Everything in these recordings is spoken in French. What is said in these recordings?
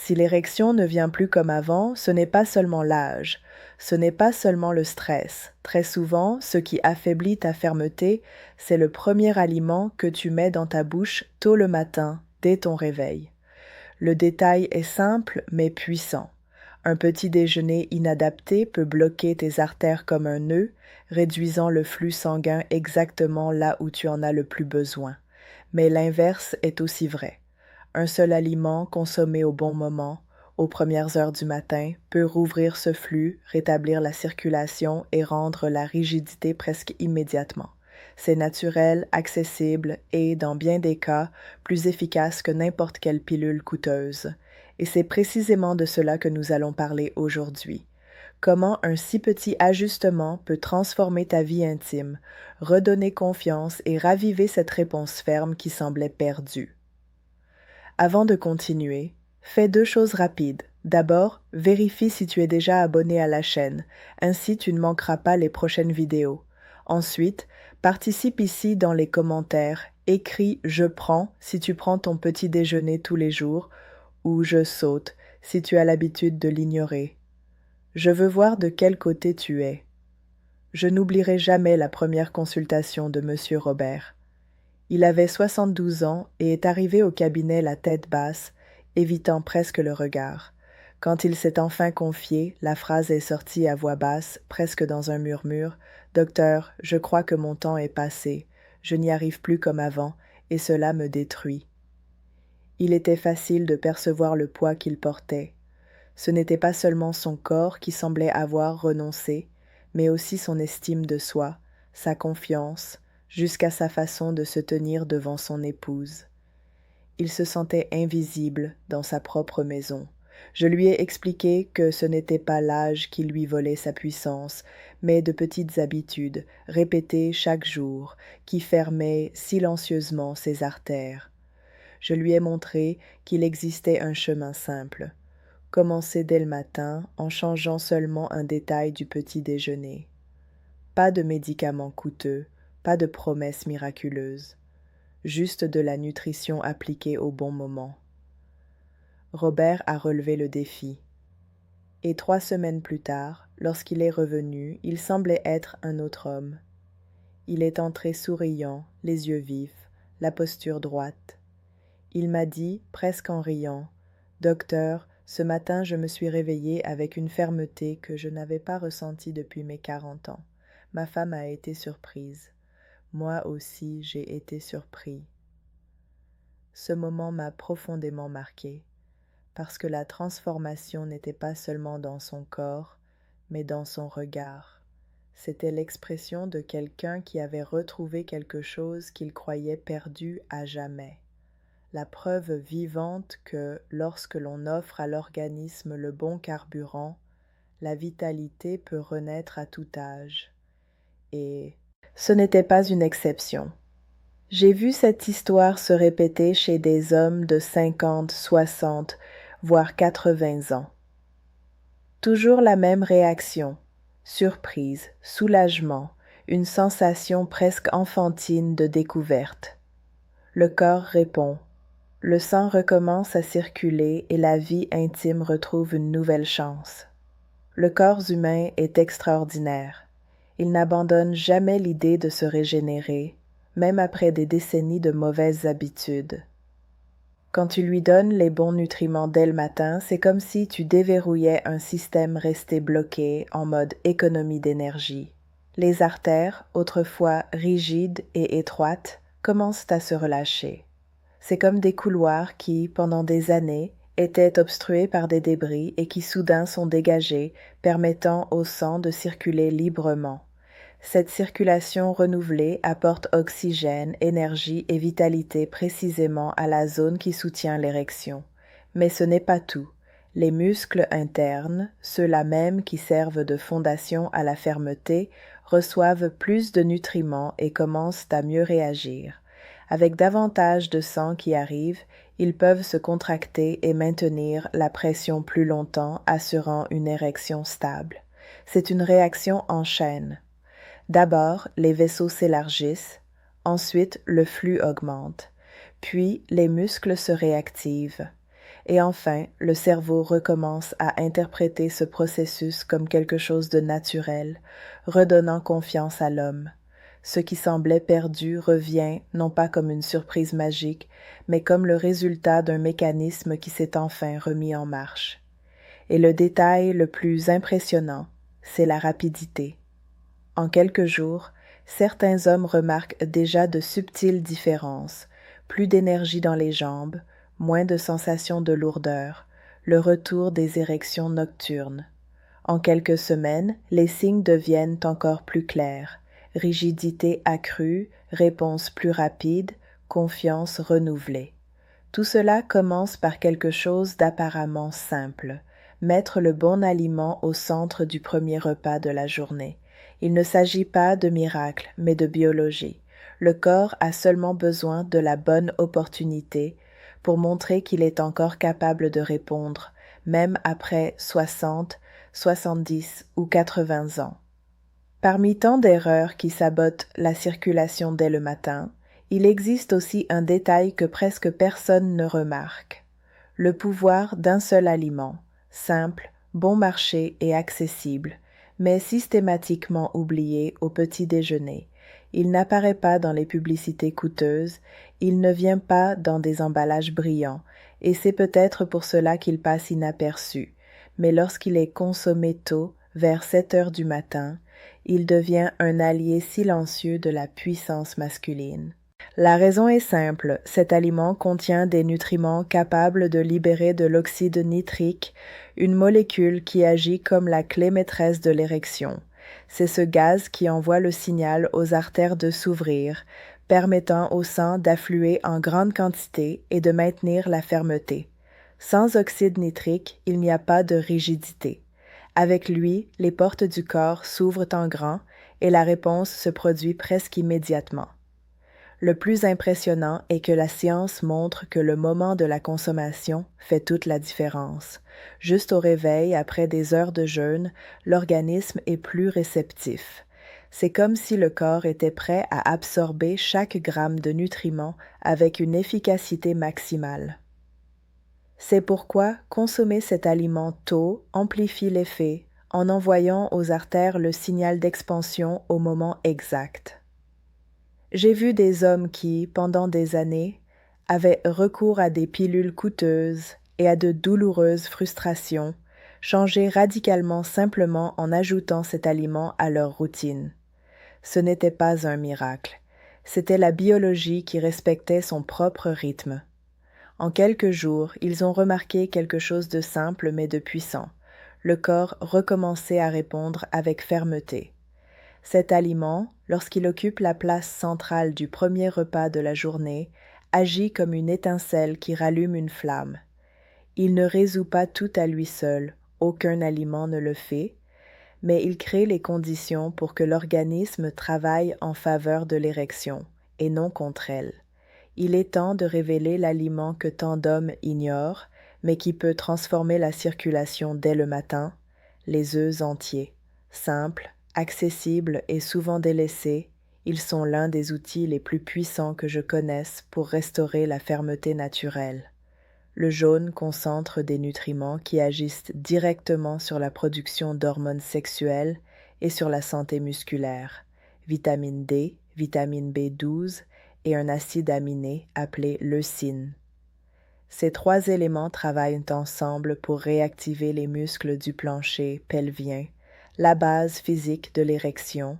Si l'érection ne vient plus comme avant, ce n'est pas seulement l'âge, ce n'est pas seulement le stress. Très souvent, ce qui affaiblit ta fermeté, c'est le premier aliment que tu mets dans ta bouche tôt le matin, dès ton réveil. Le détail est simple mais puissant. Un petit déjeuner inadapté peut bloquer tes artères comme un nœud, réduisant le flux sanguin exactement là où tu en as le plus besoin. Mais l'inverse est aussi vrai. Un seul aliment consommé au bon moment, aux premières heures du matin, peut rouvrir ce flux, rétablir la circulation et rendre la rigidité presque immédiatement. C'est naturel, accessible et, dans bien des cas, plus efficace que n'importe quelle pilule coûteuse. Et c'est précisément de cela que nous allons parler aujourd'hui. Comment un si petit ajustement peut transformer ta vie intime, redonner confiance et raviver cette réponse ferme qui semblait perdue. Avant de continuer, fais 2 choses rapides. D'abord, vérifie si tu es déjà abonné à la chaîne, ainsi tu ne manqueras pas les prochaines vidéos. Ensuite, participe ici dans les commentaires, écris « Je prends » si tu prends ton petit déjeuner tous les jours, ou « Je saute » si tu as l'habitude de l'ignorer. Je veux voir de quel côté tu es. Je n'oublierai jamais la première consultation de Monsieur Robert. Il avait 72 ans et est arrivé au cabinet la tête basse, évitant presque le regard. Quand il s'est enfin confié, la phrase est sortie à voix basse, presque dans un murmure. « Docteur, je crois que mon temps est passé. Je n'y arrive plus comme avant, et cela me détruit. » Il était facile de percevoir le poids qu'il portait. Ce n'était pas seulement son corps qui semblait avoir renoncé, mais aussi son estime de soi, sa confiance, jusqu'à sa façon de se tenir devant son épouse. Il se sentait invisible dans sa propre maison. Je lui ai expliqué que ce n'était pas l'âge qui lui volait sa puissance, mais de petites habitudes, répétées chaque jour, qui fermaient silencieusement ses artères. Je lui ai montré qu'il existait un chemin simple. Commencer dès le matin en changeant seulement un détail du petit déjeuner. Pas de médicaments coûteux, pas de promesses miraculeuses, juste de la nutrition appliquée au bon moment. Robert a relevé le défi. Et 3 semaines plus tard, lorsqu'il est revenu, il semblait être un autre homme. Il est entré souriant, les yeux vifs, la posture droite. Il m'a dit, presque en riant, « Docteur, ce matin je me suis réveillé avec une fermeté que je n'avais pas ressentie depuis mes 40 ans. Ma femme a été surprise. Moi aussi j'ai été surpris. » Ce moment m'a profondément marqué, parce que la transformation n'était pas seulement dans son corps, mais dans son regard. C'était l'expression de quelqu'un qui avait retrouvé quelque chose qu'il croyait perdu à jamais. La preuve vivante que, lorsque l'on offre à l'organisme le bon carburant, la vitalité peut renaître à tout âge. Et ce n'était pas une exception. J'ai vu cette histoire se répéter chez des hommes de 50, 60, voire 80 ans. Toujours la même réaction, surprise, soulagement, une sensation presque enfantine de découverte. Le corps répond. Le sang recommence à circuler et la vie intime retrouve une nouvelle chance. Le corps humain est extraordinaire. Il n'abandonne jamais l'idée de se régénérer, même après des décennies de mauvaises habitudes. Quand tu lui donnes les bons nutriments dès le matin, c'est comme si tu déverrouillais un système resté bloqué en mode économie d'énergie. Les artères, autrefois rigides et étroites, commencent à se relâcher. C'est comme des couloirs qui, pendant des années, étaient obstrués par des débris et qui soudain sont dégagés, permettant au sang de circuler librement. Cette circulation renouvelée apporte oxygène, énergie et vitalité précisément à la zone qui soutient l'érection. Mais ce n'est pas tout. Les muscles internes, ceux-là même qui servent de fondation à la fermeté, reçoivent plus de nutriments et commencent à mieux réagir. Avec davantage de sang qui arrive, ils peuvent se contracter et maintenir la pression plus longtemps, assurant une érection stable. C'est une réaction en chaîne. D'abord, les vaisseaux s'élargissent, ensuite le flux augmente, puis les muscles se réactivent. Et enfin, le cerveau recommence à interpréter ce processus comme quelque chose de naturel, redonnant confiance à l'homme. Ce qui semblait perdu revient non pas comme une surprise magique, mais comme le résultat d'un mécanisme qui s'est enfin remis en marche. Et le détail le plus impressionnant, c'est la rapidité. En quelques jours, certains hommes remarquent déjà de subtiles différences, plus d'énergie dans les jambes, moins de sensation de lourdeur, le retour des érections nocturnes. En quelques semaines, les signes deviennent encore plus clairs. Rigidité accrue, réponse plus rapide, confiance renouvelée. Tout cela commence par quelque chose d'apparemment simple, mettre le bon aliment au centre du premier repas de la journée. Il ne s'agit pas de miracle, mais de biologie. Le corps a seulement besoin de la bonne opportunité pour montrer qu'il est encore capable de répondre, même après 60, 70 ou 80 ans. Parmi tant d'erreurs qui sabotent la circulation dès le matin, il existe aussi un détail que presque personne ne remarque. Le pouvoir d'un seul aliment, simple, bon marché et accessible, mais systématiquement oublié au petit déjeuner. Il n'apparaît pas dans les publicités coûteuses, il ne vient pas dans des emballages brillants, et c'est peut-être pour cela qu'il passe inaperçu. Mais lorsqu'il est consommé tôt, vers 7 heures du matin, il devient un allié silencieux de la puissance masculine. La raison est simple, cet aliment contient des nutriments capables de libérer de l'oxyde nitrique, une molécule qui agit comme la clé maîtresse de l'érection. C'est ce gaz qui envoie le signal aux artères de s'ouvrir, permettant au sang d'affluer en grande quantité et de maintenir la fermeté. Sans oxyde nitrique, il n'y a pas de rigidité. Avec lui, les portes du corps s'ouvrent en grand et la réponse se produit presque immédiatement. Le plus impressionnant est que la science montre que le moment de la consommation fait toute la différence. Juste au réveil, après des heures de jeûne, l'organisme est plus réceptif. C'est comme si le corps était prêt à absorber chaque gramme de nutriments avec une efficacité maximale. C'est pourquoi consommer cet aliment tôt amplifie l'effet en envoyant aux artères le signal d'expansion au moment exact. J'ai vu des hommes qui, pendant des années, avaient recours à des pilules coûteuses et à de douloureuses frustrations, changer radicalement simplement en ajoutant cet aliment à leur routine. Ce n'était pas un miracle, c'était la biologie qui respectait son propre rythme. En quelques jours, ils ont remarqué quelque chose de simple mais de puissant. Le corps recommençait à répondre avec fermeté. Cet aliment, lorsqu'il occupe la place centrale du premier repas de la journée, agit comme une étincelle qui rallume une flamme. Il ne résout pas tout à lui seul, aucun aliment ne le fait, mais il crée les conditions pour que l'organisme travaille en faveur de l'érection, et non contre elle. Il est temps de révéler l'aliment que tant d'hommes ignorent, mais qui peut transformer la circulation dès le matin, les œufs entiers, simples, accessibles et souvent délaissés, ils sont l'un des outils les plus puissants que je connaisse pour restaurer la fermeté naturelle. Le jaune concentre des nutriments qui agissent directement sur la production d'hormones sexuelles et sur la santé musculaire, vitamine D, vitamine B12 et un acide aminé appelé leucine. Ces trois éléments travaillent ensemble pour réactiver les muscles du plancher pelvien, la base physique de l'érection,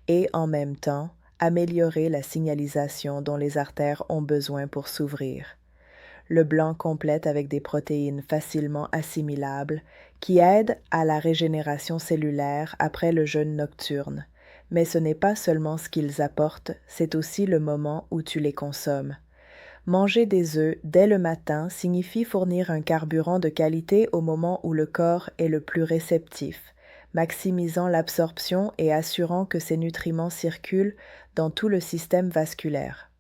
et en même temps améliorer la signalisation dont les artères ont besoin pour s'ouvrir. Le blanc complète avec des protéines facilement assimilables qui aident à la régénération cellulaire après le jeûne nocturne. Mais ce n'est pas seulement ce qu'ils apportent, c'est aussi le moment où tu les consommes. Manger des œufs dès le matin signifie fournir un carburant de qualité au moment où le corps est le plus réceptif, maximisant l'absorption et assurant que ces nutriments circulent dans tout le système vasculaire.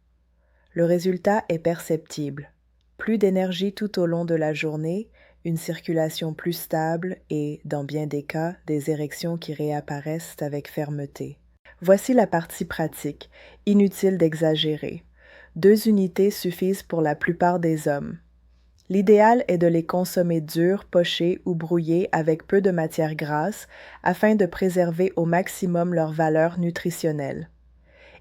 Le résultat est perceptible. Plus d'énergie tout au long de la journée, une circulation plus stable et, dans bien des cas, des érections qui réapparaissent avec fermeté. Voici la partie pratique, inutile d'exagérer. 2 unités suffisent pour la plupart des hommes. L'idéal est de les consommer durs, pochés ou brouillés avec peu de matière grasse afin de préserver au maximum leur valeur nutritionnelle.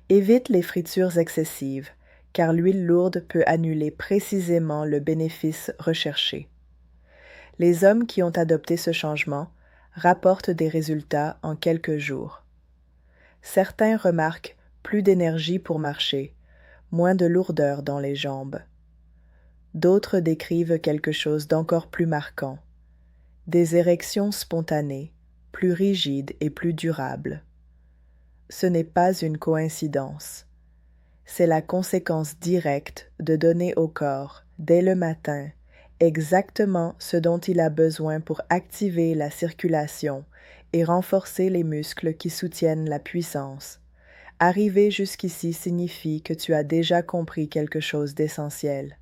Évite les fritures excessives, car l'huile lourde peut annuler précisément le bénéfice recherché. Les hommes qui ont adopté ce changement rapportent des résultats en quelques jours. Certains remarquent plus d'énergie pour marcher, moins de lourdeur dans les jambes. D'autres décrivent quelque chose d'encore plus marquant, des érections spontanées, plus rigides et plus durables. Ce n'est pas une coïncidence. C'est la conséquence directe de donner au corps, dès le matin, exactement ce dont il a besoin pour activer la circulation et renforcer les muscles qui soutiennent la puissance. Arriver jusqu'ici signifie que tu as déjà compris quelque chose d'essentiel.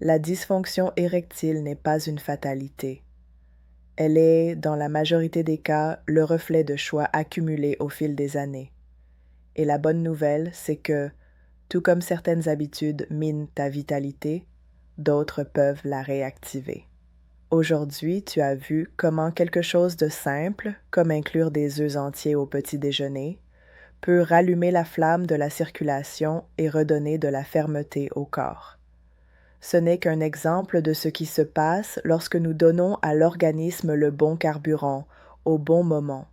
La dysfonction érectile n'est pas une fatalité. Elle est, dans la majorité des cas, le reflet de choix accumulés au fil des années. Et la bonne nouvelle, c'est que, tout comme certaines habitudes minent ta vitalité, d'autres peuvent la réactiver. Aujourd'hui, tu as vu comment quelque chose de simple, comme inclure des œufs entiers au petit déjeuner, peut rallumer la flamme de la circulation et redonner de la fermeté au corps. Ce n'est qu'un exemple de ce qui se passe lorsque nous donnons à l'organisme le bon carburant, au bon moment.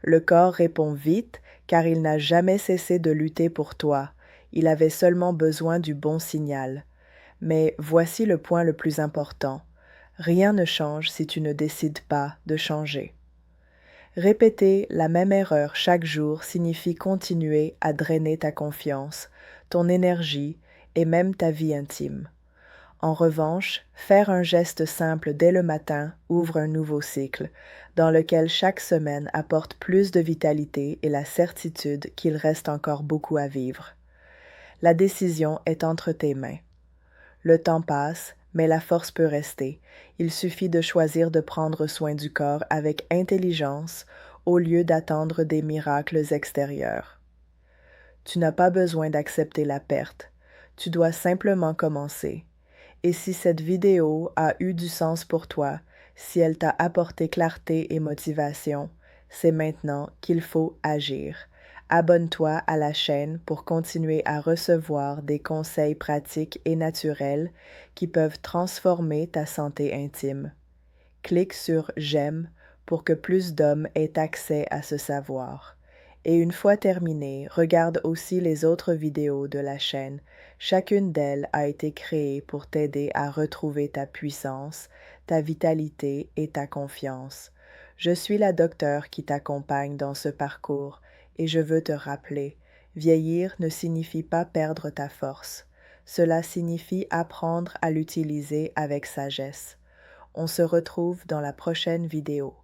Le corps répond vite car il n'a jamais cessé de lutter pour toi. Il avait seulement besoin du bon signal. Mais voici le point le plus important. Rien ne change si tu ne décides pas de changer. Répéter la même erreur chaque jour signifie continuer à drainer ta confiance, ton énergie et même ta vie intime. En revanche, faire un geste simple dès le matin ouvre un nouveau cycle, dans lequel chaque semaine apporte plus de vitalité et la certitude qu'il reste encore beaucoup à vivre. La décision est entre tes mains. Le temps passe, mais la force peut rester. Il suffit de choisir de prendre soin du corps avec intelligence au lieu d'attendre des miracles extérieurs. Tu n'as pas besoin d'accepter la perte. Tu dois simplement commencer. Et si cette vidéo a eu du sens pour toi, si elle t'a apporté clarté et motivation, c'est maintenant qu'il faut agir. Abonne-toi à la chaîne pour continuer à recevoir des conseils pratiques et naturels qui peuvent transformer ta santé intime. Clique sur J'aime pour que plus d'hommes aient accès à ce savoir. Et une fois terminé, regarde aussi les autres vidéos de la chaîne. Chacune d'elles a été créée pour t'aider à retrouver ta puissance, ta vitalité et ta confiance. Je suis la docteure qui t'accompagne dans ce parcours et je veux te rappeler, vieillir ne signifie pas perdre ta force. Cela signifie apprendre à l'utiliser avec sagesse. On se retrouve dans la prochaine vidéo.